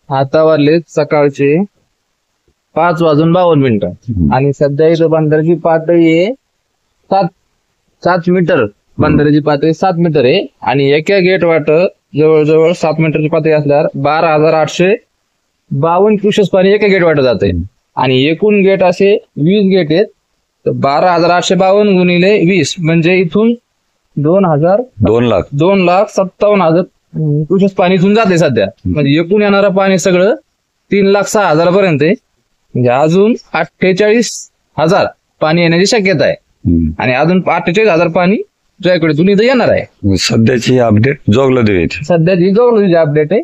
आता वाजले सकाळचे 5:52 आणि सध्या इथं बंदराची पातळी आहे 7 मीटर. बंदराची पातळी 7 मीटर आहे आणि एका गेट वाट जवळजवळ 7 मीटरची पातळी असल्यावर 12,852 क्युसेस पाणी एका गेट वाट जाते आणि एकूण गेट असे 20 गेट आहेत. तर 12,852 गुणिले 20 म्हणजे इथून 2,57,000 क्युसेस पाणी इथून जाते सध्या. म्हणजे एकूण येणारं पाणी सगळं 3,06,000 पर्यंत आहे. म्हणजे अजून 48,000 पाणी येण्याची शक्यता आहे आणि अजून 48,000 पाणी तुझ्याकडे इथं येणार आहे. सध्याची अपडेट जोगलादेवी सध्याची जोगलादेवीची अपडेट आहे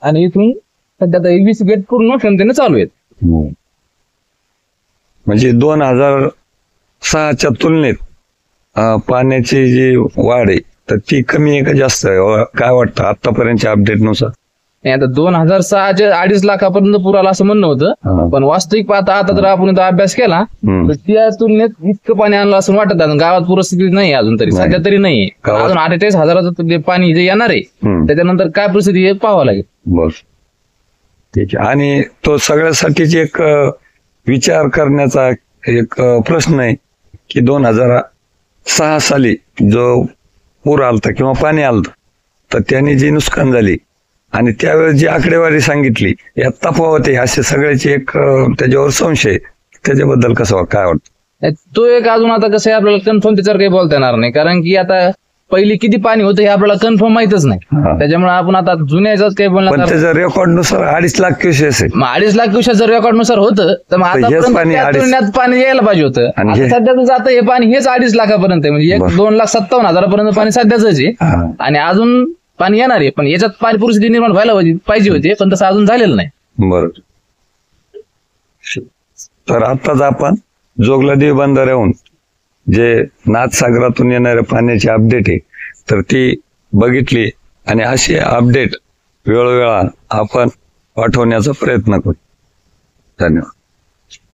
आणि इथून सध्या 20 गेट पूर्ण क्षमतेने चालू आहेत. म्हणजे 2006च्या तुलनेत पाण्याची जी वाढ आहे तर ती कमी आहे का जास्त आहे काय वाटतं आतापर्यंतच्या अपडेट नुसार? आता 2006च्या 2.5 लाखापर्यंत पूर आला असं म्हणणं होतं, पण वास्तविक पाहता आता जर आपण अभ्यास केला तर त्या तुलनेत इतकं पाणी आणलं असं वाटत आहे. गावात पूरस्थिती नाही अजून तरी सध्या तरी नाही. अजून 48,000 पाणी जे येणार आहे त्याच्यानंतर काय परिस्थिती आहे पाहावं लागेल. बस ठीक आहे. आणि तो सगळ्यासाठीच एक विचार करण्याचा एक प्रश्न आहे की 2006 साली जो पूर आलता किंवा पाणी आलतं तर त्याने जी नुकसान झाली आणि त्यावेळेस जी आकडेवारी सांगितली यात तफावत आहे असे सगळ्याची एक त्याच्यावर संशय. त्याच्याबद्दल कसं काय वाटतं? तो एक अजून आता कसं आहे आपल्याला कन्फर्म त्याच्यावर काही बोलता येणार नाही, कारण की आता पहिली किती पाणी होतं हे आपल्याला कन्फर्म माहितच नाही. त्याच्यामुळे आपण आता जुन्या याच्यात काही बोलणार. त्याच्या रेकॉर्ड नुसार 2.5 लाख क्युसेस आहे. 2.5 लाख क्युसेस जर रेकॉर्ड नुसार होतं तर मग आता पाणी यायला पाहिजे होतं. सध्याच जातं हे पाणी हेच 2.5 लाखापर्यंत आहे. म्हणजे 2,57,000 पर्यंत पाणी सध्याच आहे आणि अजून पाणी येणार आहे. पण याच्यात पाणी परिस्थिती निर्माण व्हायला पाहिजे होती पण तसं अजून झालेलं नाही. बरोबर. तर आताच आपण जोगलादेवी बंधाऱ्याहून जे नाथसागरातून येणाऱ्या पाण्याची अपडेट आहे तर ती बघितली आणि अशी अपडेट वेळोवेळा आपण पाठवण्याचा प्रयत्न करू. धन्यवाद.